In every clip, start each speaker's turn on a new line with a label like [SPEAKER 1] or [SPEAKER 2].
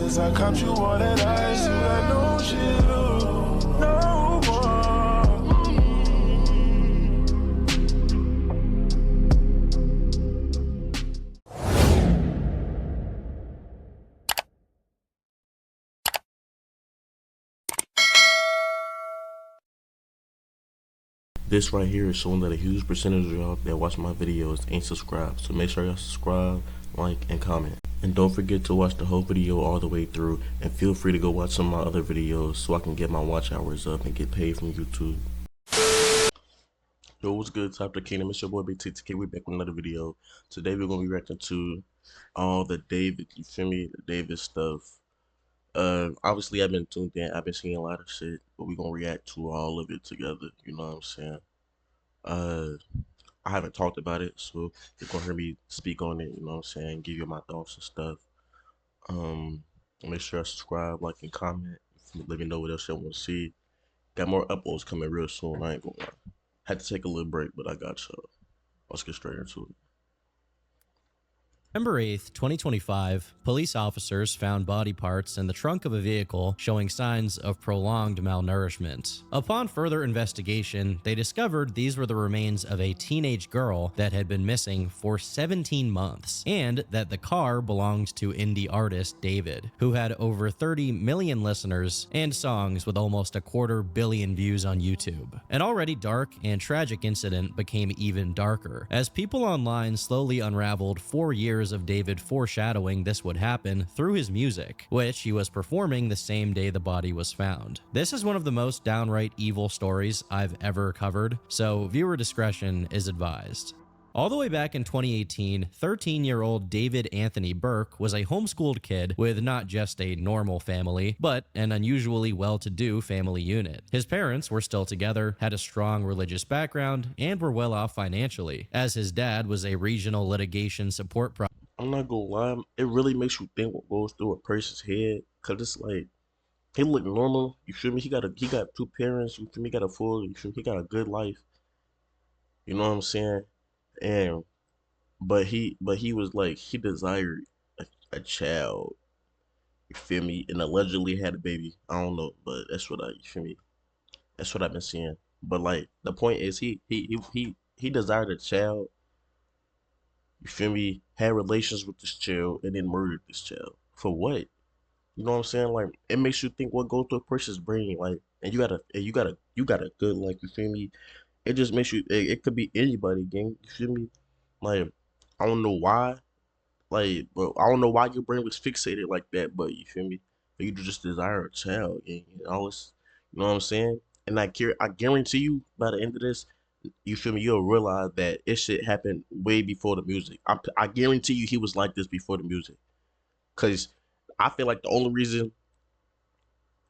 [SPEAKER 1] Since I caught you all that ice, you got no shit, no more.
[SPEAKER 2] This right here is showing that a huge percentage of y'all that watch my videos ain't subscribed. So make sure y'all subscribe, like, and comment. And don't forget to watch the whole video all the way through. And feel free to go watch some of my other videos so I can get my watch hours up and get paid from YouTube. Yo, what's good? Top of the Kingdom. It's your boy Big TTK. We're back with another video. Today we're gonna be reacting to all the David, you feel me? The David stuff. Obviously I've been tuned in. I've been seeing a lot of shit, but we're gonna react to all of it together. You know what I'm saying? I haven't talked about it, so you're gonna hear me speak on it. You know what I'm saying? Give you my thoughts and stuff. Make sure I subscribe, like, and comment. Let me know what else y'all want to see. Got more uploads coming real soon. I ain't gonna lie. Had to take a little break, but I got y'all. Let's get straight into it.
[SPEAKER 3] November 8th, 2025, police officers found body parts in the trunk of a vehicle showing signs of prolonged malnourishment. Upon further investigation, they discovered these were the remains of a teenage girl that had been missing for 17 months, and that the car belonged to indie artist David, who had over 30 million listeners and songs with almost 250 million views on YouTube. An already dark and tragic incident became even darker, as people online slowly unraveled 4 years of David foreshadowing this would happen through his music, which he was performing the same day the body was found. This is one of the most downright evil stories I've ever covered, so viewer discretion is advised. All the way back in 2018, 13-year-old David Anthony Burke was a homeschooled kid with not just a normal family, but an unusually well-to-do family unit. His parents were still together, had a strong religious background, and were well off financially, as his dad was a regional litigation support
[SPEAKER 2] I'm not gonna lie, it really makes you think what goes through a person's head, cause it's like he look normal, you feel me? He got two parents, you feel me? He got a full, you feel me? He got a good life, you know what I'm saying? And but he was like he desired a child, you feel me? And allegedly had a baby. I don't know, but that's what you feel me? That's what I've been seeing. But like the point is he desired a child. You feel me? Had relations with this child and then murdered this child. For what? You know what I'm saying? Like it makes you think what goes through a person's brain. Like and you got a good like you feel me? It just makes you it could be anybody, gang. You feel me? Like I don't know why. Like bro, I don't know why your brain was fixated like that, but you feel me? You just desire a child and all this, you know what I'm saying? And I guarantee you by the end of this, you feel me? You'll realize that it shit happened way before the music. I guarantee you he was like this before the music. Cause I feel like the only reason,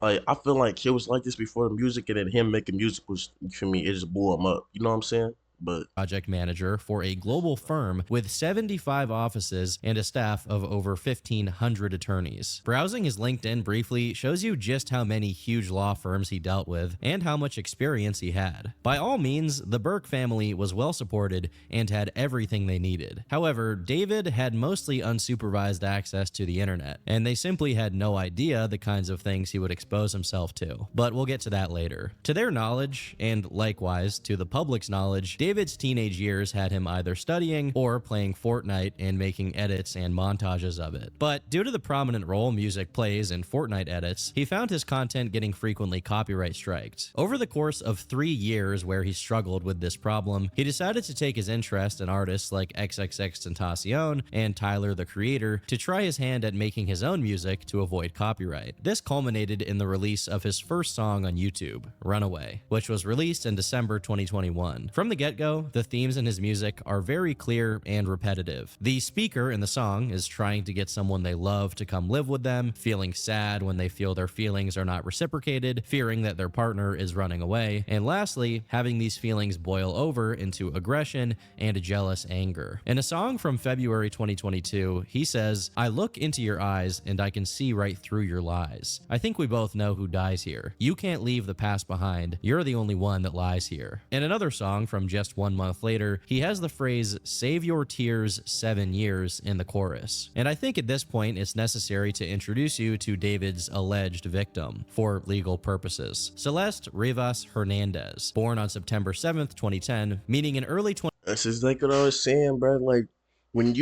[SPEAKER 2] like I feel like he was like this before the music, and then him making music was, you feel me? It just blew him up. You know what I'm saying? But
[SPEAKER 3] project manager for a global firm with 75 offices and a staff of over 1,500 attorneys. Browsing his LinkedIn briefly shows you just how many huge law firms he dealt with and how much experience he had. By all means, the Burke family was well supported and had everything they needed. However, David had mostly unsupervised access to the internet, and they simply had no idea the kinds of things he would expose himself to. But we'll get to that later. To their knowledge, and likewise to the public's knowledge, David's teenage years had him either studying or playing Fortnite and making edits and montages of it. But due to the prominent role music plays in Fortnite edits, he found his content getting frequently copyright striked. Over the course of 3 years where he struggled with this problem, he decided to take his interest in artists like XXXTentacion and Tyler the Creator to try his hand at making his own music to avoid copyright. This culminated in the release of his first song on YouTube, Runaway, which was released in December 2021. From the get-go, the themes in his music are very clear and repetitive. The speaker in the song is trying to get someone they love to come live with them, feeling sad when they feel their feelings are not reciprocated, fearing that their partner is running away, and lastly, having these feelings boil over into aggression and a jealous anger. In a song from February 2022, he says, "I look into your eyes and I can see right through your lies. I think we both know who dies here. You can't leave the past behind. You're the only one that lies here." In another song from just just 1 month later, he has the phrase "save your tears 7 years" in the chorus. And I think at this point it's necessary to introduce you to David's alleged victim for legal purposes. Celeste Rivas Hernandez, born on September 7th, 2010, meaning in early 20.
[SPEAKER 2] That's just like what I was saying, bro. Like when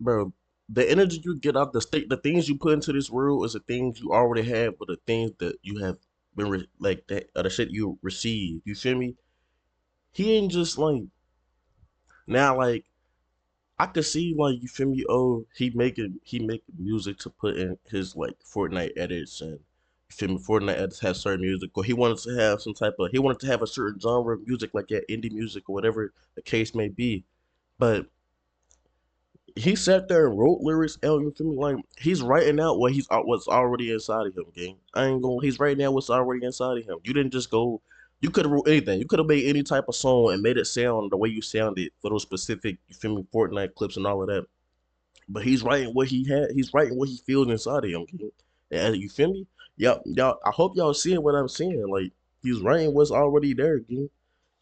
[SPEAKER 2] bro, the energy you get out the state, the things you put into this world is the things you already have, but the things that you have been like that, the shit you receive. You feel me? He ain't just like now, like I could see, like, you feel me? Oh, he making music to put in his like Fortnite edits, and you feel me? Fortnite edits have certain music, or he wanted to have he wanted to have a certain genre of music, like that indie music or whatever the case may be. But he sat there and wrote lyrics out. You feel me? Like he's writing out what's already inside of him, gang. I ain't gonna. He's writing out what's already inside of him. You didn't just go. You could have wrote anything. You could have made any type of song and made it sound the way you sounded for those specific, you feel me, Fortnite clips and all of that. But he's writing what he had. He's writing what he feels inside of him, gang. And you feel me? Y'all. I hope y'all seeing what I'm saying. Like he's writing what's already there, gang. You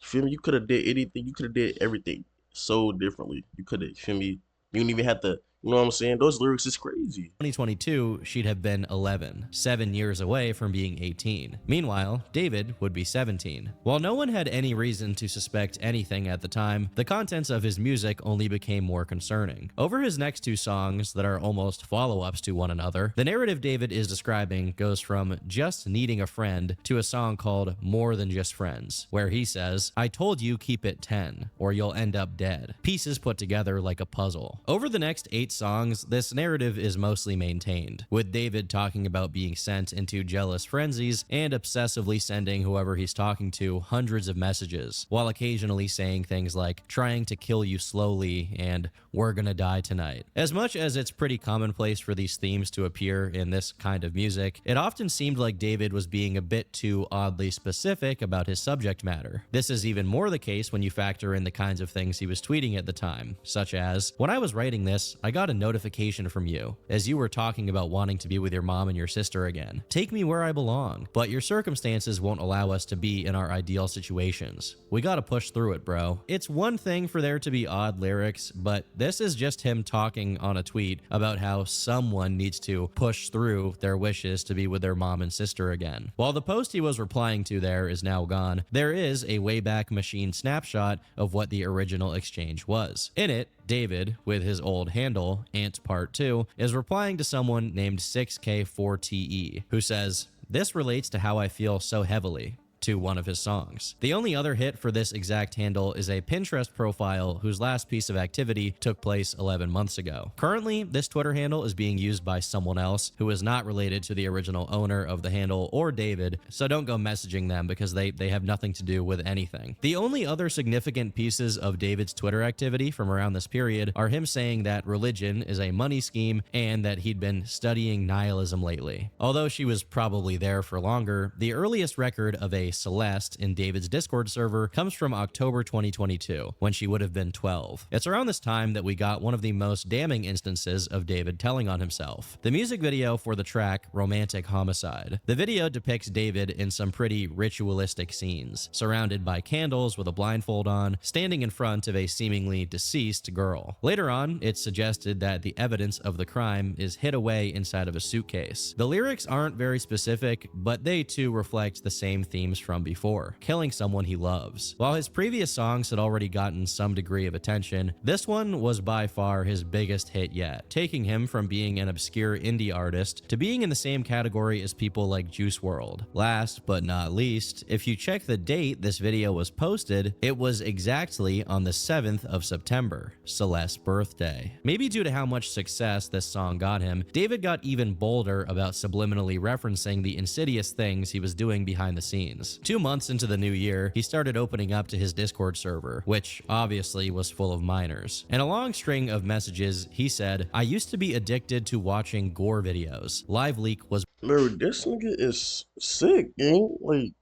[SPEAKER 2] feel me? You could have did anything. You could have did everything so differently. You could have. Feel me? You didn't even have to. You know what I'm saying? Those lyrics is crazy.
[SPEAKER 3] 2022, she'd have been 11, 7 years away from being 18. Meanwhile, David would be 17. While no one had any reason to suspect anything at the time, the contents of his music only became more concerning. Over his next 2 songs that are almost follow-ups to one another, the narrative David is describing goes from just needing a friend to a song called More Than Just Friends, where he says, "I told you keep it 10, or you'll end up dead." Pieces put together like a puzzle. Over the next 8 songs, this narrative is mostly maintained, with David talking about being sent into jealous frenzies and obsessively sending whoever he's talking to hundreds of messages, while occasionally saying things like "trying to kill you slowly" and "we're gonna die tonight." As much as it's pretty commonplace for these themes to appear in this kind of music, it often seemed like David was being a bit too oddly specific about his subject matter. This is even more the case when you factor in the kinds of things he was tweeting at the time, such as, "When I was writing this, I got a notification from you, as you were talking about wanting to be with your mom and your sister again. Take me where I belong, but your circumstances won't allow us to be in our ideal situations. We gotta push through it, bro." It's one thing for there to be odd lyrics, but this is just him talking on a tweet about how someone needs to push through their wishes to be with their mom and sister again. While the post he was replying to there is now gone, there is a Wayback Machine snapshot of what the original exchange was. In it, David, with his old handle, Ant Part 2, is replying to someone named 6K4TE, who says, "This relates to how I feel so heavily," to one of his songs. The only other hit for this exact handle is a Pinterest profile whose last piece of activity took place 11 months ago. Currently, this Twitter handle is being used by someone else who is not related to the original owner of the handle or David, so don't go messaging them because they have nothing to do with anything. The only other significant pieces of David's Twitter activity from around this period are him saying that religion is a money scheme and that he'd been studying nihilism lately. Although she was probably there for longer, the earliest record of a Celeste in David's Discord server comes from October 2022, when she would have been 12. It's around this time that we got one of the most damning instances of David telling on himself. The music video for the track Romantic Homicide. The video depicts David in some pretty ritualistic scenes, surrounded by candles with a blindfold on, standing in front of a seemingly deceased girl. Later on, it's suggested that the evidence of the crime is hid away inside of a suitcase. The lyrics aren't very specific, but they too reflect the same themes from before, killing someone he loves. While his previous songs had already gotten some degree of attention, this one was by far his biggest hit yet, taking him from being an obscure indie artist to being in the same category as people like Juice WRLD. Last but not least, if you check the date this video was posted, it was exactly on the 7th of September, Celeste's birthday. Maybe due to how much success this song got him, David got even bolder about subliminally referencing the insidious things he was doing behind the scenes. 2 months into the new year, he started opening up to his Discord server, which obviously was full of minors. In a long string of messages, he said, "I used to be addicted to watching gore videos. Live Leak was..."
[SPEAKER 2] Bro, this nigga is sick, gang. Like,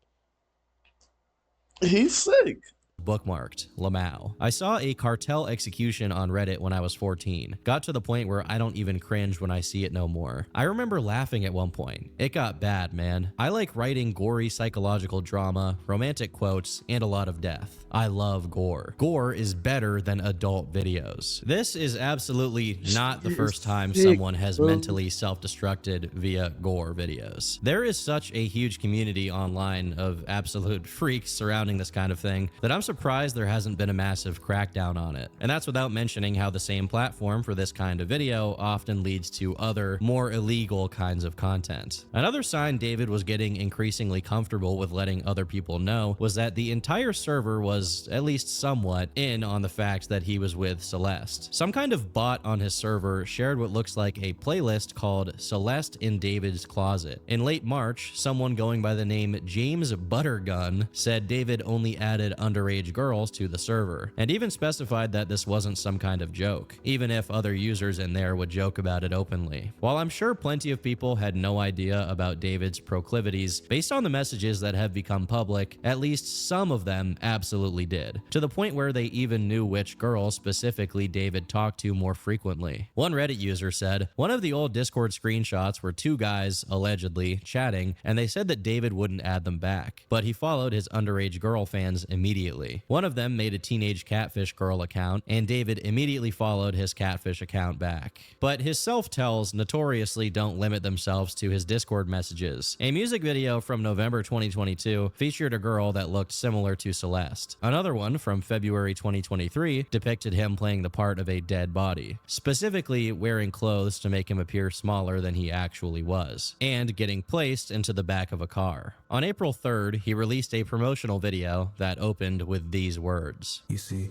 [SPEAKER 2] he's sick.
[SPEAKER 3] bookmarked, Lamau. I saw a cartel execution on Reddit when I was 14. Got to the point where I don't even cringe when I see it no more. I remember laughing at one point. It got bad, man. I like writing gory psychological drama, romantic quotes, and a lot of death. I love gore. Gore is better than adult videos. This is absolutely not the first time someone has mentally self-destructed via gore videos. There is such a huge community online of absolute freaks surrounding this kind of thing that I'm surprised there hasn't been a massive crackdown on it. And that's without mentioning how the same platform for this kind of video often leads to other, more illegal kinds of content. Another sign David was getting increasingly comfortable with letting other people know was that the entire server was at least somewhat in on the fact that he was with Celeste. Some kind of bot on his server shared what looks like a playlist called Celeste in David's Closet. In late March, someone going by the name James Buttergun said David only added underage girls to the server, and even specified that this wasn't some kind of joke, even if other users in there would joke about it openly. While I'm sure plenty of people had no idea about David's proclivities, based on the messages that have become public, at least some of them absolutely did, to the point where they even knew which girls specifically David talked to more frequently. One Reddit user said, one of the old Discord screenshots were two guys, allegedly, chatting, and they said that David wouldn't add them back, but he followed his underage girl fans immediately. One of them made a teenage catfish girl account, and David immediately followed his catfish account back. But his self-tells notoriously don't limit themselves to his Discord messages. A music video from November 2022 featured a girl that looked similar to Celeste. Another one from February 2023 depicted him playing the part of a dead body, specifically wearing clothes to make him appear smaller than he actually was, and getting placed into the back of a car. On April 3rd, he released a promotional video that opened with these words.
[SPEAKER 4] You see,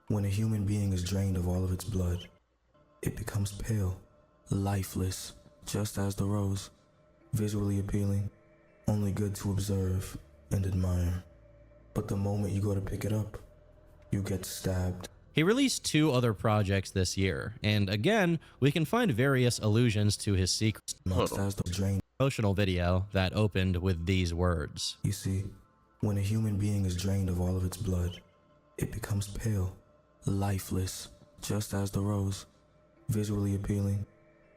[SPEAKER 4] when a human being is drained of all of its blood, it becomes pale, lifeless, just as the rose, visually appealing, only good to observe and admire. But the moment you go to pick it up, you get stabbed.
[SPEAKER 3] He released 2 other projects this year, and again, we can find various allusions to his secret promotional video that opened with these words.
[SPEAKER 4] You see, when a human being is drained of all of its blood, it becomes pale, lifeless, just as the rose, visually appealing,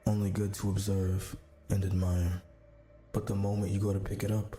[SPEAKER 4] only good to observe and admire. But the moment you go to pick it up,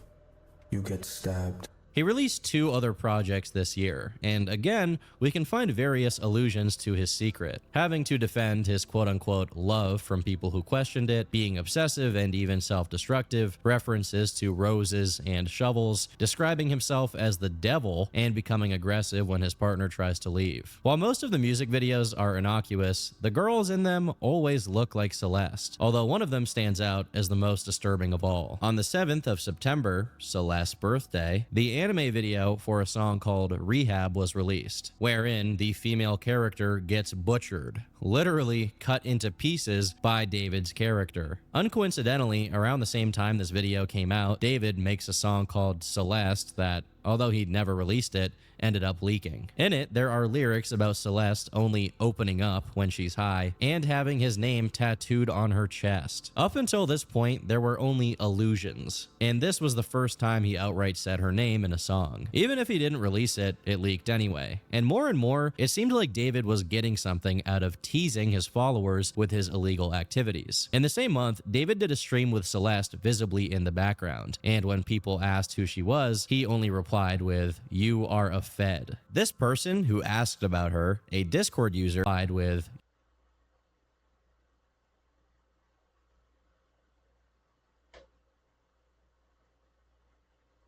[SPEAKER 4] you get stabbed.
[SPEAKER 3] He released 2 other projects this year, and again, we can find various allusions to his secret, having to defend his quote-unquote love from people who questioned it, being obsessive and even self-destructive, references to roses and shovels, describing himself as the devil, and becoming aggressive when his partner tries to leave. While most of the music videos are innocuous, the girls in them always look like Celeste, although one of them stands out as the most disturbing of all. On the 7th of September, Celeste's birthday, the anime video for a song called Rehab was released, wherein the female character gets butchered, literally cut into pieces by David's character. Uncoincidentally, around the same time this video came out, David makes a song called Celeste that, although he'd never released it, ended up leaking. In it, there are lyrics about Celeste only opening up when she's high and having his name tattooed on her chest. Up until this point, there were only allusions, and this was the first time he outright said her name in a song. Even if he didn't release it, it leaked anyway. And more, it seemed like David was getting something out of teasing his followers with his illegal activities. In the same month, David did a stream with Celeste visibly in the background, and when people asked who she was, he only replied with, "You are a Fed." This person who asked about her, a Discord user, replied with,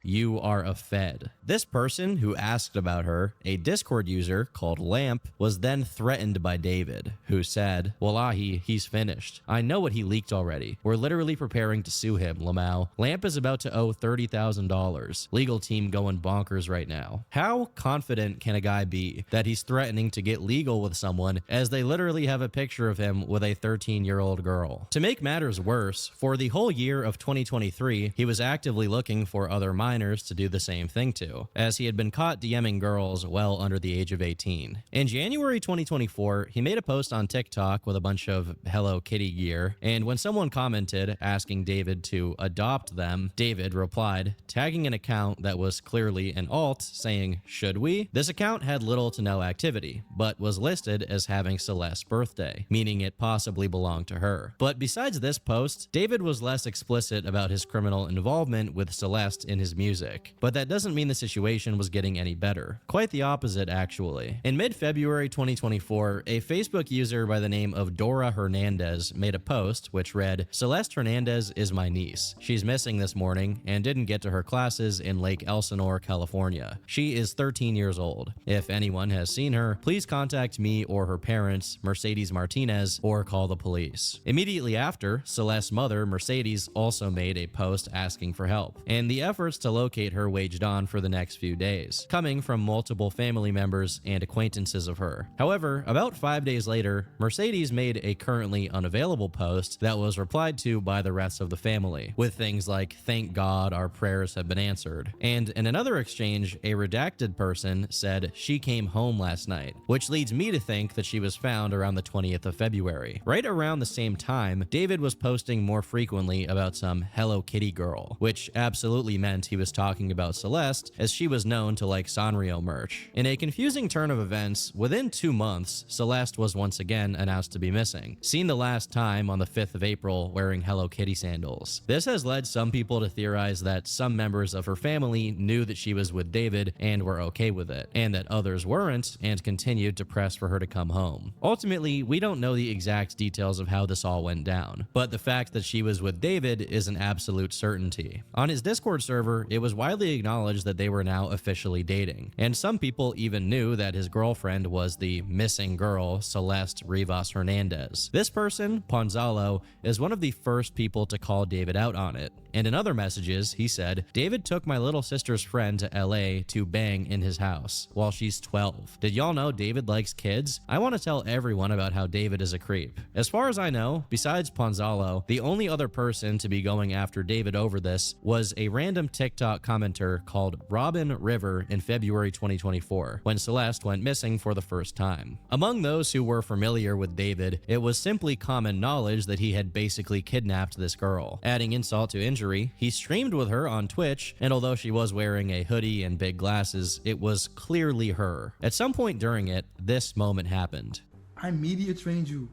[SPEAKER 3] "You are a Fed." This person who asked about her, a Discord user called Lamp, was then threatened by David, who said, "Wallahi, he's finished. I know what he leaked already. We're literally preparing to sue him, Lamau. Lamp is about to owe $30,000. Legal team going bonkers right now." How confident can a guy be that he's threatening to get legal with someone as they literally have a picture of him with a 13-year-old girl? To make matters worse, for the whole year of 2023, he was actively looking for other minors minors to do the same thing to, as he had been caught DMing girls well under the age of 18. In January 2024, he made a post on TikTok with a bunch of Hello Kitty gear, and when someone commented asking David to adopt them, David replied, tagging an account that was clearly an alt, saying, "Should we?" This account had little to no activity, but was listed as having Celeste's birthday, meaning it possibly belonged to her. But besides this post, David was less explicit about his criminal involvement with Celeste in his music. But that doesn't mean the situation was getting any better. Quite the opposite, actually. In mid-February 2024, a Facebook user by the name of Dora Hernandez made a post which read, "Celeste Hernandez is my niece. She's missing this morning and didn't get to her classes in Lake Elsinore, California. She is 13 years old. If anyone has seen her, please contact me or her parents, Mercedes Martinez, or call the police." Immediately after, Celeste's mother, Mercedes, also made a post asking for help, and the efforts to locate her waged on for the next few days, coming from multiple family members and acquaintances of her. However, about 5 days later, Mercedes made a currently unavailable post that was replied to by the rest of the family, with things like, "Thank God our prayers have been answered." And in another exchange, a redacted person said, "She came home last night," which leads me to think that she was found around the 20th of February. Right around the same time, David was posting more frequently about some Hello Kitty girl, which absolutely meant he was talking about Celeste, as she was known to like Sanrio merch. In a confusing turn of events, within 2 months, Celeste was once again announced to be missing, seen the last time on the 5th of April wearing Hello Kitty sandals. This has led some people to theorize that some members of her family knew that she was with David and were okay with it, and that others weren't and continued to press for her to come home. Ultimately, we don't know the exact details of how this all went down, but the fact that she was with David is an absolute certainty. On his Discord server, it was widely acknowledged that they were now officially dating, and some people even knew that his girlfriend was the missing girl, Celeste Rivas Hernandez. This person, Ponzalo, is one of the first people to call David out on it, and in other messages, he said, "David took my little sister's friend to LA to bang in his house while she's 12. Did y'all know David likes kids? I want to tell everyone about how David is a creep." As far as I know, besides Ponzalo, the only other person to be going after David over this was a random TikTok commenter called Robin River in February 2024, when Celeste went missing for the first time. Among those who were familiar with David, it was simply common knowledge that he had basically kidnapped this girl. Adding insult to injury, he streamed with her on Twitch, and although she was wearing a hoodie and big glasses, it was clearly her. At some point during it, this moment happened.
[SPEAKER 5] I media trained you.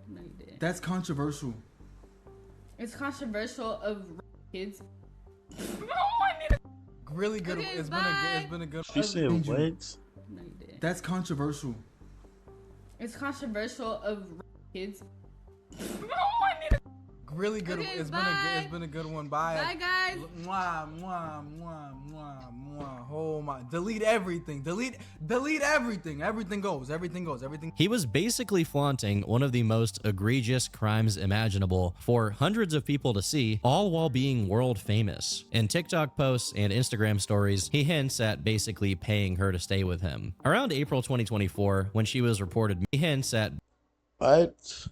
[SPEAKER 6] No, you didn't.
[SPEAKER 5] That's controversial.
[SPEAKER 6] It's controversial of kids.
[SPEAKER 5] Really good.
[SPEAKER 6] Okay,
[SPEAKER 5] It's
[SPEAKER 6] bye.
[SPEAKER 5] been a good.
[SPEAKER 2] She said
[SPEAKER 5] trained you.
[SPEAKER 2] what?
[SPEAKER 6] No, you didn't.
[SPEAKER 5] That's controversial.
[SPEAKER 6] It's controversial of kids.
[SPEAKER 5] Really good.
[SPEAKER 6] Okay,
[SPEAKER 5] It's
[SPEAKER 6] bye.
[SPEAKER 5] been a good one. Bye.
[SPEAKER 6] Bye, guys.
[SPEAKER 5] Mwah, mwah, mwah, mwah, mwah. Oh my! Delete everything. Delete everything. Everything goes. Everything goes. Everything.
[SPEAKER 3] He was basically flaunting one of the most egregious crimes imaginable for hundreds of people to see, all while being world famous. In TikTok posts and Instagram stories, he hints at basically paying her to stay with him. Around April 2024, when she was reported, he hints at
[SPEAKER 2] What?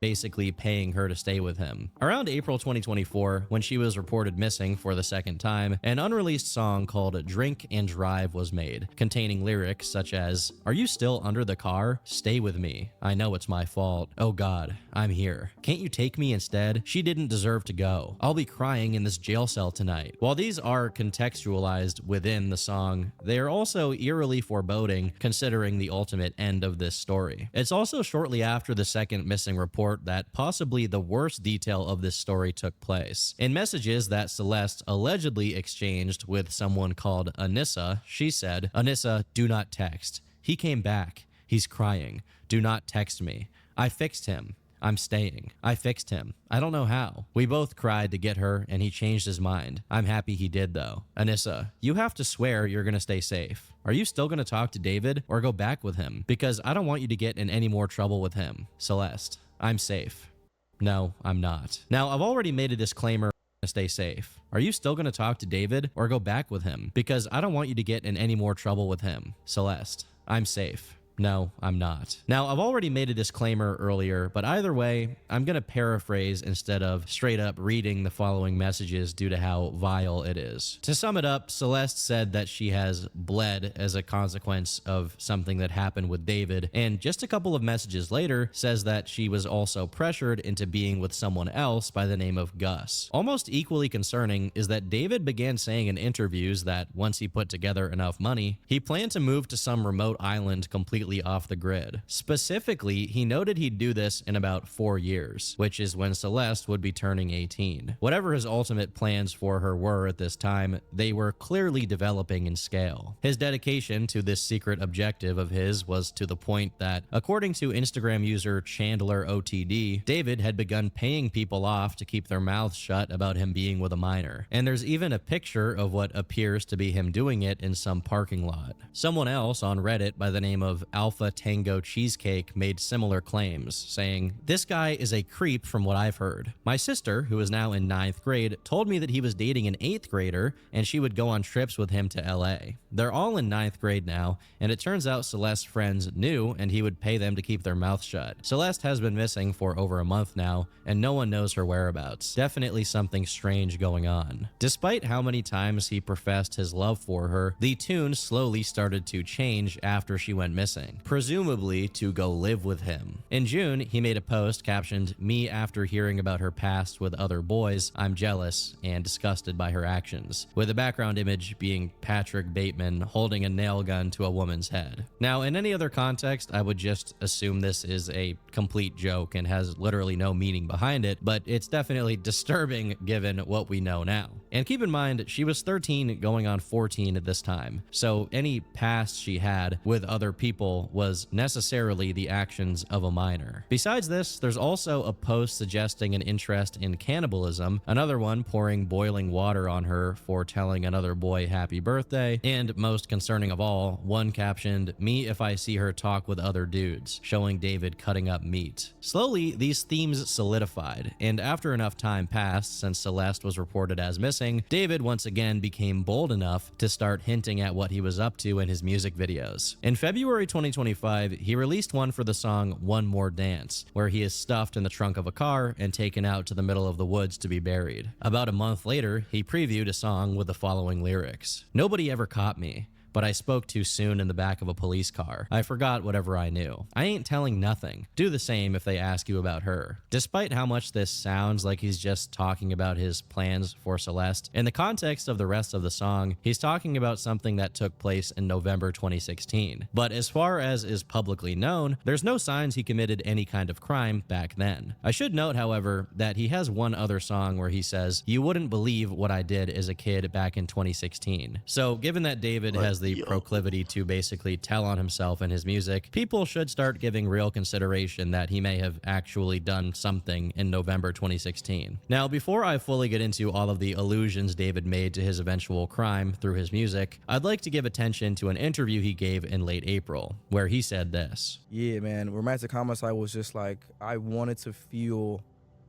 [SPEAKER 3] basically paying her to stay with him. Around April 2024, when she was reported missing for the second time, an unreleased song called Drink and Drive was made, containing lyrics such as, "Are you still under the car? Stay with me. I know it's my fault. Oh God, I'm here. Can't you take me instead? She didn't deserve to go. I'll be crying in this jail cell tonight." While these are contextualized within the song, they are also eerily foreboding considering the ultimate end of this story. It's also shortly after the second missing report that possibly the worst detail of this story took place. In messages that Celeste allegedly exchanged with someone called Anissa, she said, "Anissa, do not text. He came back. He's crying. Do not text me. I fixed him. I'm staying. I fixed him. I don't know how. We both cried to get her and he changed his mind. I'm happy he did though. Anissa, you have to swear you're gonna stay safe. Are you still gonna talk to David or go back with him? Because I don't want you to get in any more trouble with him. Celeste, I'm safe. No, I'm not. Now, I've already made a disclaimer. Stay safe. Are you still going to talk to David or go back with him? Because I don't want you to get in any more trouble with him. Celeste, I'm safe. No, I'm not. Now, I've already made a disclaimer earlier, but either way, I'm gonna paraphrase instead of straight up reading the following messages due to how vile it is. To sum it up, Celeste said that she has bled as a consequence of something that happened with David, and just a couple of messages later says that she was also pressured into being with someone else by the name of Gus. Almost equally concerning is that David began saying in interviews that once he put together enough money, he planned to move to some remote island completely off the grid. Specifically, he noted he'd do this in about 4 years, which is when Celeste would be turning 18. Whatever his ultimate plans for her were at this time, they were clearly developing in scale. His dedication to this secret objective of his was to the point that, according to Instagram user Chandler OTD, David had begun paying people off to keep their mouths shut about him being with a minor. And there's even a picture of what appears to be him doing it in some parking lot. Someone else on Reddit by the name of Alpha Tango Cheesecake made similar claims, saying, "This guy is a creep from what I've heard. My sister, who is now in 9th grade, told me that he was dating an 8th grader and she would go on trips with him to LA. They're all in 9th grade now, and it turns out Celeste's friends knew and he would pay them to keep their mouths shut. Celeste has been missing for over a month now, and no one knows her whereabouts. Definitely something strange going on." Despite how many times he professed his love for her, the tune slowly started to change after she went missing, presumably to go live with him. In June, he made a post captioned, "Me after hearing about her past with other boys, I'm jealous and disgusted by her actions," with the background image being Patrick Bateman holding a nail gun to a woman's head. Now, in any other context, I would just assume this is a complete joke and has literally no meaning behind it, but it's definitely disturbing given what we know now. And keep in mind, she was 13 going on 14 at this time, so any past she had with other people was necessarily the actions of a minor. Besides this, there's also a post suggesting an interest in cannibalism, another one pouring boiling water on her for telling another boy happy birthday, and most concerning of all, one captioned, "Me if I see her talk with other dudes," showing David cutting up meat. Slowly, these themes solidified, and after enough time passed since Celeste was reported as missing, David once again became bold enough to start hinting at what he was up to in his music videos. In February 2025, he released one for the song One More Dance, where he is stuffed in the trunk of a car and taken out to the middle of the woods to be buried. About a month later, he previewed a song with the following lyrics: "Nobody ever caught me, but I spoke too soon in the back of a police car. I forgot whatever I knew. I ain't telling nothing. Do the same if they ask you about her." Despite how much this sounds like he's just talking about his plans for Celeste, in the context of the rest of the song, he's talking about something that took place in November 2016. But as far as is publicly known, there's no signs he committed any kind of crime back then. I should note, however, that he has one other song where he says, "You wouldn't believe what I did as a kid back in 2016. So given that David has the proclivity to basically tell on himself in his music, people should start giving real consideration that he may have actually done something in November 2016. Now, before I fully get into all of the allusions David made to his eventual crime through his music, I'd like to give attention to an interview he gave in late April, where he said this.
[SPEAKER 7] Yeah, man, romantic homicide was just like, I wanted to feel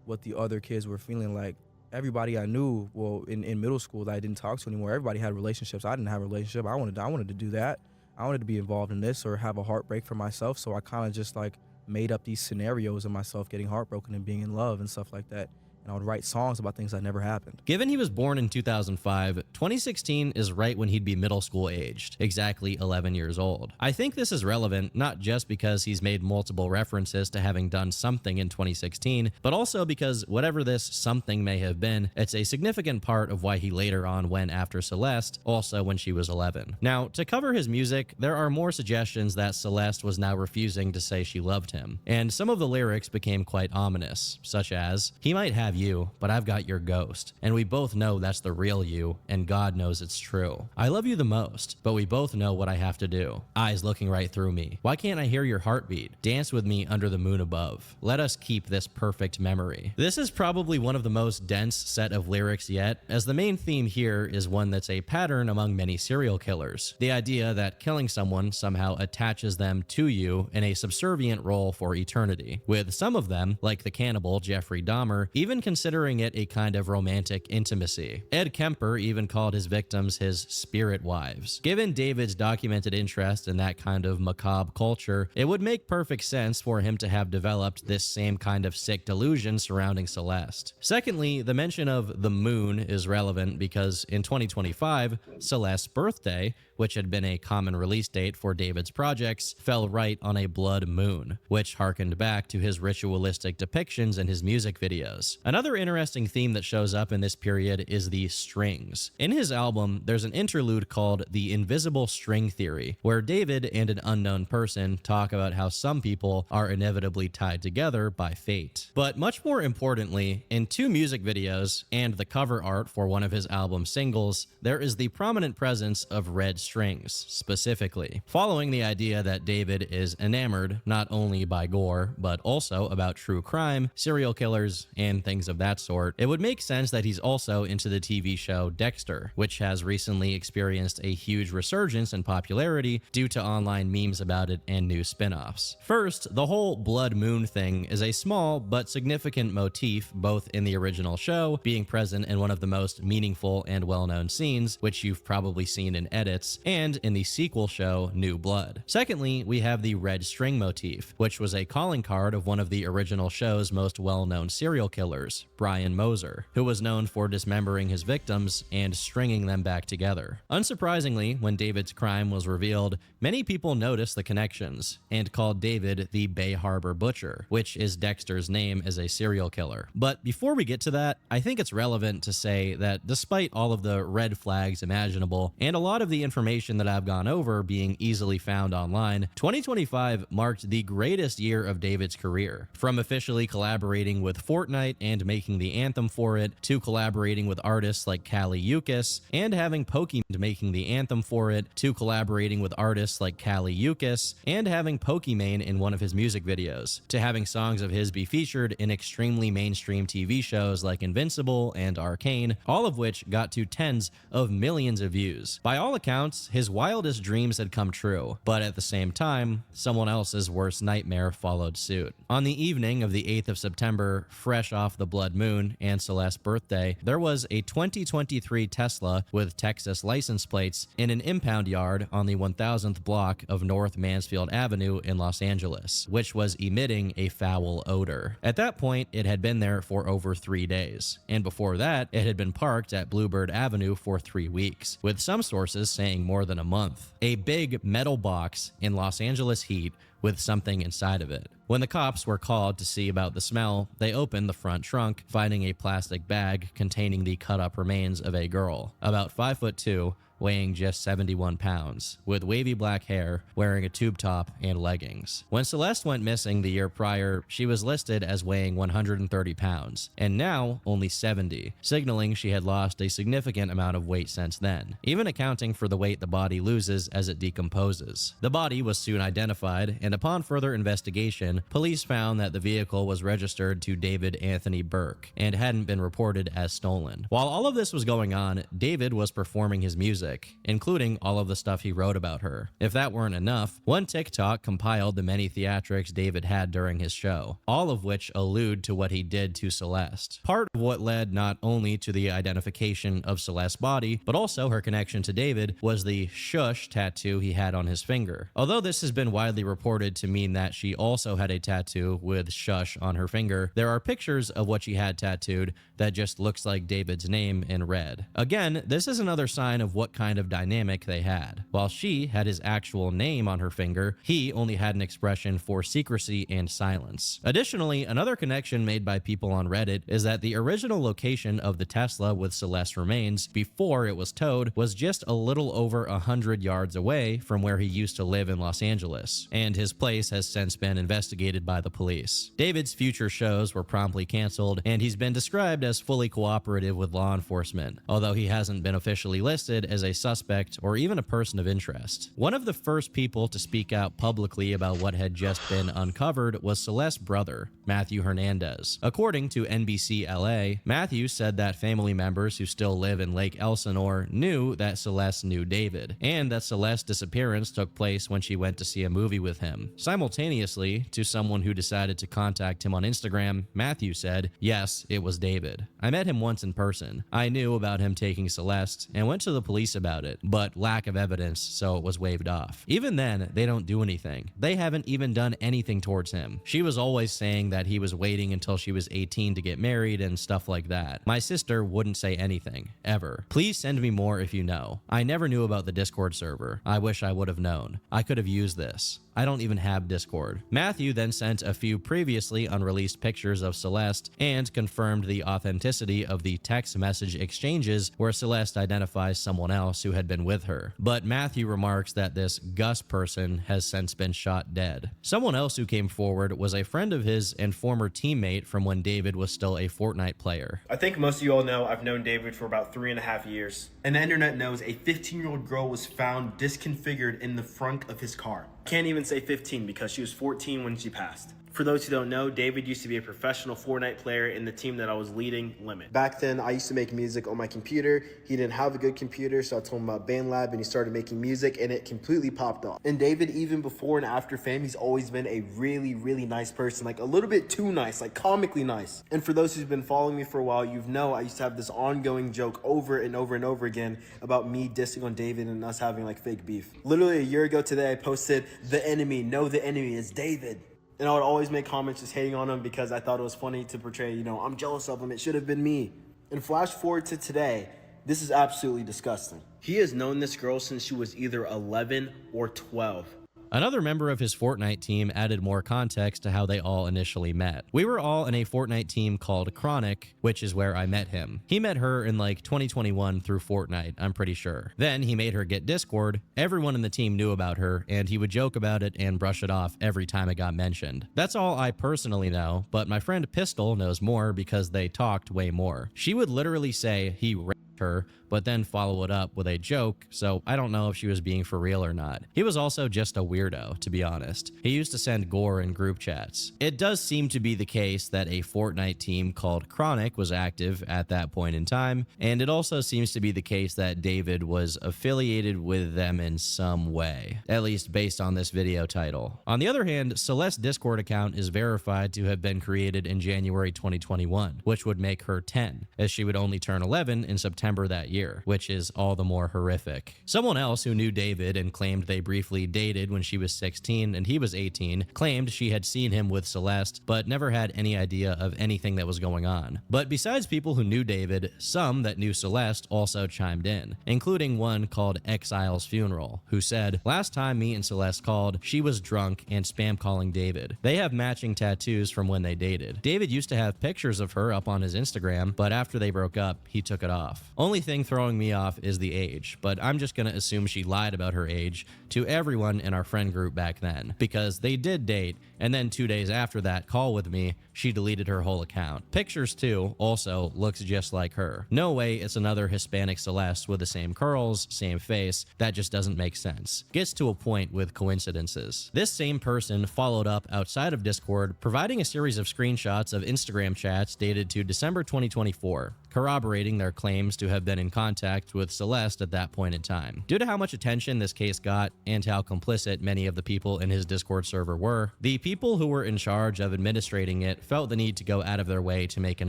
[SPEAKER 7] what the other kids were feeling like. Everybody I knew, well, in middle school that I didn't talk to anymore, everybody had relationships. I didn't have a relationship. I wanted to do that. I wanted to be involved in this or have a heartbreak for myself. So I kind of just like made up these scenarios of myself getting heartbroken and being in love and stuff like that. And I would write songs about things that never happened.
[SPEAKER 3] Given he was born in 2005, 2016 is right when he'd be middle school aged, exactly 11 years old. I think this is relevant not just because he's made multiple references to having done something in 2016, but also because whatever this something may have been, it's a significant part of why he later on went after Celeste, also when she was 11. Now, to cover his music, there are more suggestions that Celeste was now refusing to say she loved him, and some of the lyrics became quite ominous, such as, "He might have you, but I've got your ghost, and we both know that's the real you, and God knows it's true. I love you the most, but we both know what I have to do. Eyes looking right through me. Why can't I hear your heartbeat? Dance with me under the moon above. Let us keep this perfect memory." This is probably one of the most dense set of lyrics yet, as the main theme here is one that's a pattern among many serial killers. The idea that killing someone somehow attaches them to you in a subservient role for eternity, with some of them, like the cannibal Jeffrey Dahmer, even considering it a kind of romantic intimacy. Ed Kemper even called his victims his spirit wives. Given David's documented interest in that kind of macabre culture, it would make perfect sense for him to have developed this same kind of sick delusion surrounding Celeste. Secondly, the mention of the moon is relevant because in 2025, Celeste's birthday, which had been a common release date for David's projects, fell right on a blood moon, which harkened back to his ritualistic depictions in his music videos. Another interesting theme that shows up in this period is the strings. In his album, there's an interlude called The Invisible String Theory, where David and an unknown person talk about how some people are inevitably tied together by fate. But much more importantly, in two music videos and the cover art for one of his album singles, there is the prominent presence of red strings, specifically. Following the idea that David is enamored not only by gore, but also about true crime, serial killers, and things of that sort, it would make sense that he's also into the TV show Dexter, which has recently experienced a huge resurgence in popularity due to online memes about it and new spin-offs. First, the whole blood moon thing is a small but significant motif both in the original show, being present in one of the most meaningful and well-known scenes, which you've probably seen in edits, and in the sequel show New Blood. Secondly, we have the red string motif, which was a calling card of one of the original show's most well-known serial killers, Brian Moser, who was known for dismembering his victims and stringing them back together. Unsurprisingly, when David's crime was revealed, many people noticed the connections and called David the Bay Harbor Butcher, which is Dexter's name as a serial killer. But before we get to that, I think it's relevant to say that despite all of the red flags imaginable and a lot of the information that I've gone over being easily found online, 2025 marked the greatest year of David's career. From officially collaborating with Fortnite and making the anthem for it, to collaborating with artists like Kali Uchis and having Pokemon making the anthem for it, to collaborating with artists like Kali Uchis and having Pokimane in one of his music videos, to having songs of his be featured in extremely mainstream TV shows like Invincible and Arcane, all of which got to tens of millions of views. By all accounts, his wildest dreams had come true, but at the same time, someone else's worst nightmare followed suit. On the evening of the 8th of September, fresh off the blood moon and Celeste's birthday, there was a 2023 Tesla with Texas license plates in an impound yard on the 1000th block of North Mansfield Avenue in Los Angeles, which was emitting a foul odor. At that point, it had been there for over 3 days, and before that, it had been parked at Bluebird Avenue for 3 weeks, with some sources saying more than a month. A big metal box in Los Angeles heat with something inside of it. When the cops were called to see about the smell, they opened the front trunk, finding a plastic bag containing the cut-up remains of a girl, about 5'2", weighing just 71 pounds, with wavy black hair, wearing a tube top and leggings. When Celeste went missing the year prior, she was listed as weighing 130 pounds, and now only 70, signaling she had lost a significant amount of weight since then, even accounting for the weight the body loses as it decomposes. The body was soon identified, and upon further investigation, police found that the vehicle was registered to David Anthony Burke and hadn't been reported as stolen. While all of this was going on, David was performing his music, including all of the stuff he wrote about her. If that weren't enough, one TikTok compiled the many theatrics David had during his show, all of which allude to what he did to Celeste. Part of what led not only to the identification of Celeste's body, but also her connection to David, was the shush tattoo he had on his finger. Although this has been widely reported to mean that she also had a tattoo with shush on her finger, there are pictures of what she had tattooed that just looks like David's name in red. Again, this is another sign of what kind of dynamic they had. While she had his actual name on her finger, he only had an expression for secrecy and silence. Additionally, another connection made by people on Reddit is that the original location of the Tesla with Celeste's remains before it was towed was just a little over 100 yards away from where he used to live in Los Angeles, and his place has since been investigated by the police. David's future shows were promptly canceled, and he's been described as fully cooperative with law enforcement, although he hasn't been officially listed as a a suspect or even a person of interest. One of the first people to speak out publicly about what had just been uncovered was Celeste's brother, Matthew Hernandez. According to NBC LA, Matthew said that family members who still live in Lake Elsinore knew that Celeste knew David, and that Celeste's disappearance took place when she went to see a movie with him. Simultaneously, to someone who decided to contact him on Instagram, Matthew said, "Yes, it was David. I met him once in person. I knew about him taking Celeste and went to the police about it, but lack of evidence, so it was waved off." Even then, they don't do anything. They haven't even done anything towards him. She was always saying that he was waiting until she was 18 to get married and stuff like that. My sister wouldn't say anything, ever. Please send me more if you know. I never knew about the Discord server. I wish I would have known. I could have used this. I don't even have Discord. Matthew then sent a few previously unreleased pictures of Celeste and confirmed the authenticity of the text message exchanges where Celeste identifies someone else who had been with her. But Matthew remarks that this Gus person has since been shot dead. Someone else who came forward was a friend of his and former teammate from when David was still a Fortnite player.
[SPEAKER 8] I think most of you all know I've known David for about 3.5 years. And the internet knows a 15-year-old girl was found disconfigured in the front of his car. Can't even say 15 because she was 14 when she passed. For those who don't know, David used to be a professional Fortnite player in the team that I was leading, Limit. Back then, I used to make music on my computer. He didn't have a good computer, so I told him about BandLab, and he started making music, and it completely popped off. And David, even before and after fame, he's always been a really, really nice person, like a little bit too nice, like comically nice. And for those who've been following me for a while, you know I used to have this ongoing joke over and over and over again about me dissing on David and us having like fake beef. Literally a year ago today, I posted, "The enemy, no, the enemy is David." And I would always make comments just hating on him because I thought it was funny to portray, I'm jealous of him. It should have been me. And flash forward to today, this is absolutely disgusting. He has known this girl since she was either 11 or 12.
[SPEAKER 3] Another member of his Fortnite team added more context to how they all initially met. We were all in a Fortnite team called Chronic, which is where I met him. He met her in like 2021 through Fortnite, I'm pretty sure. Then he made her get Discord. Everyone in the team knew about her, and he would joke about it and brush it off every time it got mentioned. That's all I personally know, but my friend Pistol knows more because they talked way more. She would literally say he raped her, but then follow it up with a joke, so I don't know if she was being for real or not. He was also just a weirdo, to be honest. He used to send gore in group chats. It does seem to be the case that a Fortnite team called Chronic was active at that point in time, and it also seems to be the case that David was affiliated with them in some way, at least based on this video title. On the other hand, Celeste's Discord account is verified to have been created in January 2021, which would make her 10, as she would only turn 11 in September that year, which is all the more horrific. Someone else who knew David and claimed they briefly dated when she was 16 and he was 18 claimed she had seen him with Celeste, but never had any idea of anything that was going on. But besides people who knew David, some that knew Celeste also chimed in, including one called Exile's Funeral, who said, "Last time me and Celeste called, she was drunk and spam calling David. They have matching tattoos from when they dated. David used to have pictures of her up on his Instagram, but after they broke up, he took it off. Only thing throwing me off is the age, but I'm just gonna assume she lied about her age to everyone in our friend group back then, because they did date, and then 2 days after that call with me, she deleted her whole account. Pictures too, also looks just like her. No way it's another Hispanic Celeste with the same curls, same face. That just doesn't make sense. Gets to a point with coincidences." This same person followed up outside of Discord, providing a series of screenshots of Instagram chats dated to December 2024, corroborating their claims to have been in contact with Celeste at that point in time. Due to how much attention this case got and how complicit many of the people in his Discord server were, the people who were in charge of administrating it felt the need to go out of their way to make an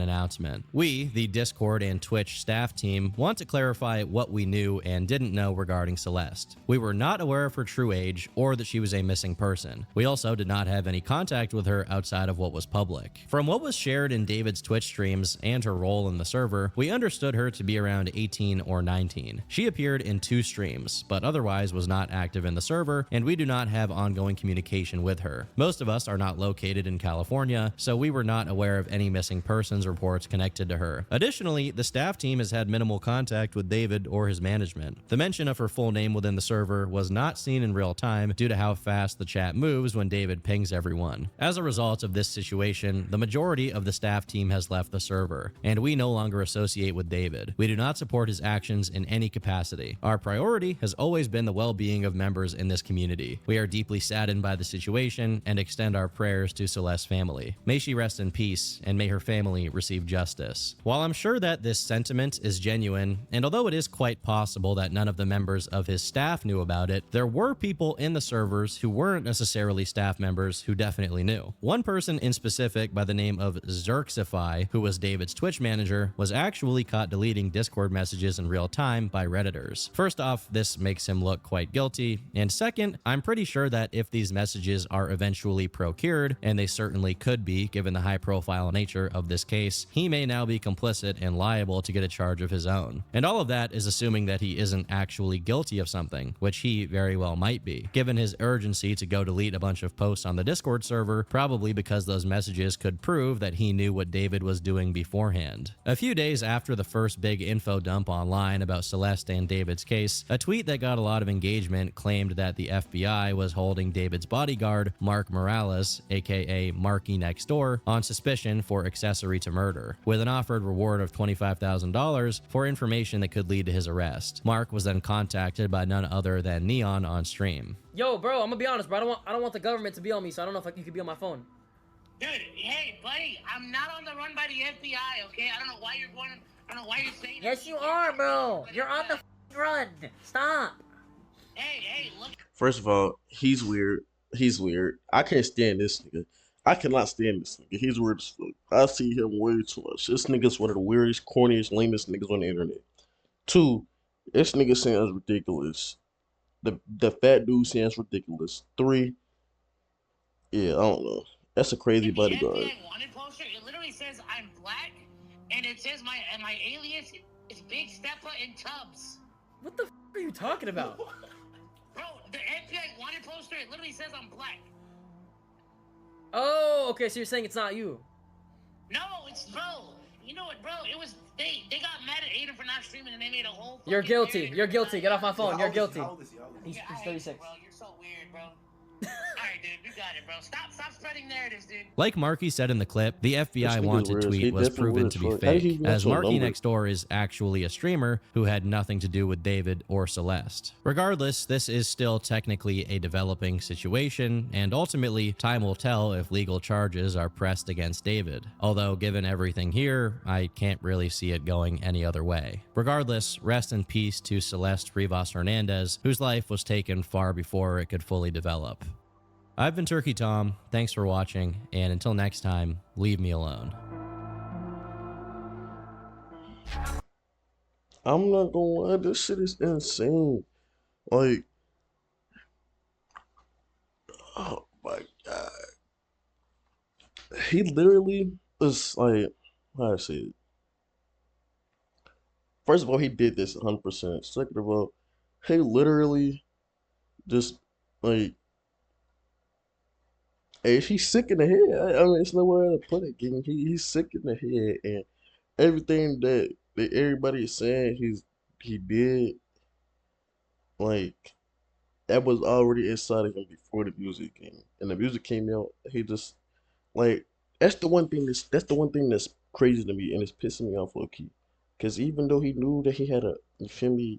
[SPEAKER 3] announcement. We, the Discord and Twitch staff team, want to clarify what we knew and didn't know regarding Celeste. We were not aware of her true age or that she was a missing person. We also did not have any contact with her outside of what was public. From what was shared in David's Twitch streams and her role in the server, we understood her to be around 18 or 19. She appeared in 2 streams, but otherwise was not active in the server, and we do not have ongoing communication with her. Most of us are not located in California, so we we were not aware of any missing persons reports connected to her. Additionally, the staff team has had minimal contact with David or his management. The mention of her full name within the server was not seen in real time due to how fast the chat moves when David pings everyone. As a result of this situation, the majority of the staff team has left the server, and we no longer associate with David. We do not support his actions in any capacity. Our priority has always been the well-being of members in this community. We are deeply saddened by the situation and extend our prayers to Celeste's family. May she rest in peace, and may her family receive justice. While I'm sure that this sentiment is genuine, and although it is quite possible that none of the members of his staff knew about it, there were people in the servers who weren't necessarily staff members who definitely knew. One person in specific by the name of Xerxify, who was David's Twitch manager, was actually caught deleting Discord messages in real time by Redditors. First off, this makes him look quite guilty, and second, I'm pretty sure that if these messages are eventually procured, and they certainly could be given the high-profile nature of this case, he may now be complicit and liable to get a charge of his own. And all of that is assuming that he isn't actually guilty of something, which he very well might be, given his urgency to go delete a bunch of posts on the Discord server, probably because those messages could prove that he knew what David was doing beforehand. A few days after the first big info dump online about Celeste and David's case, a tweet that got a lot of engagement claimed that the FBI was holding David's bodyguard, Mark Morales, aka Marky Next Door, on suspicion for accessory to murder, with an offered reward of $25,000 for information that could lead to his arrest. Mark was then contacted by none other than Neon on stream.
[SPEAKER 9] Yo, bro, I'm gonna be honest, bro. I don't want the government to be on me, so I don't know if you could be on my phone.
[SPEAKER 10] Dude, hey, buddy, I'm not on the run by the FBI, okay? I don't know why you're going. I don't know why you're saying.
[SPEAKER 9] Yes, you are, bro. You're on the run. Stop.
[SPEAKER 10] Hey, look.
[SPEAKER 2] First of all, he's weird. He's weird. I can't stand this nigga. I cannot stand this nigga. He's weird as fuck. I see him way too much. This nigga's one of the weirdest, corniest, lamest niggas on the internet. Two, this nigga sounds ridiculous. The fat dude sounds ridiculous. Three, yeah, I don't know. That's a crazy bodyguard.
[SPEAKER 10] The FBI wanted poster, it literally says I'm black, and it says my alias is Big Steppa in Tubbs.
[SPEAKER 9] What the f are you talking about?
[SPEAKER 10] Bro, the FBI wanted poster, it literally says I'm black.
[SPEAKER 9] Oh, okay, so you're saying it's not you.
[SPEAKER 10] No, it's bro. You know what, bro? It was they got mad at Aiden for not streaming, and they made a whole.
[SPEAKER 9] You're guilty. You're guilty. Get off my phone. You're guilty.
[SPEAKER 10] He's
[SPEAKER 9] 36.
[SPEAKER 10] Bro, you're so weird, bro. Alright, dude, you got it, bro. Stop spreading narratives, dude.
[SPEAKER 3] Like Marky said in the clip, the FBI
[SPEAKER 2] nigga's
[SPEAKER 3] wanted
[SPEAKER 2] weird. He
[SPEAKER 3] tweet was
[SPEAKER 2] definitely
[SPEAKER 3] proven
[SPEAKER 2] weird
[SPEAKER 3] to
[SPEAKER 2] as
[SPEAKER 3] be
[SPEAKER 2] fuck. How did he
[SPEAKER 3] fake,
[SPEAKER 2] even
[SPEAKER 3] as
[SPEAKER 2] have your
[SPEAKER 3] Marky
[SPEAKER 2] number?
[SPEAKER 3] Next Door is actually a streamer who had nothing to do with David or Celeste. Regardless, this is still technically a developing situation, and ultimately, time will tell if legal charges are pressed against David. Although, given everything here, I can't really see it going any other way. Regardless, rest in peace to Celeste Rivas Hernandez, whose life was taken far before it could fully develop. I've been Turkey Tom, thanks for watching, and until next time, leave me alone.
[SPEAKER 2] I'm not gonna lie, this shit is insane. Like, oh my god. He literally was like, how do I say it? First of all, he did this 100%. Second of all, he literally just, like, hey, he's sick in the head. I mean, it's nowhere to put it. He's sick in the head, and everything that everybody is saying he did, like, that was already inside of him before the music came. And the music came out, he just, like, that's the one thing that's crazy to me, and it's pissing me off low key. Cause even though he knew that he had you feel me,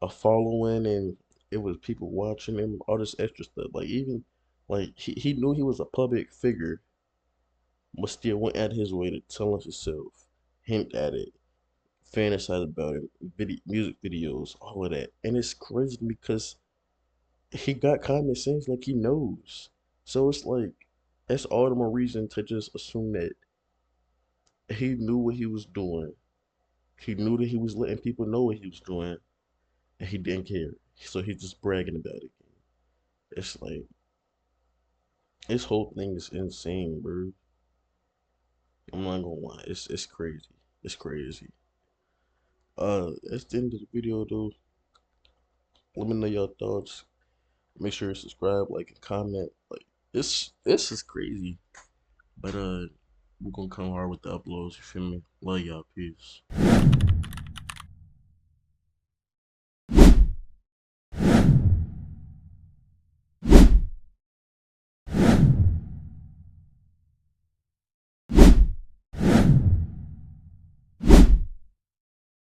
[SPEAKER 2] a following, and it was people watching him, all this extra stuff, like even. Like, he knew he was a public figure, but still went out his way to tell us himself, hint at it, fantasize about it, music videos, all of that. And it's crazy because he got common sense, like he knows. So it's like, that's all the more reason to just assume that he knew what he was doing. He knew that he was letting people know what he was doing, and he didn't care. So he's just bragging about it. It's like, this whole thing is insane, bro. I'm not gonna lie, it's crazy. It's crazy. That's the end of the video though. Let me know your thoughts. Make sure you subscribe, like, and comment. Like, this is crazy. But We're gonna come hard with the uploads. You feel me? Love y'all. Peace.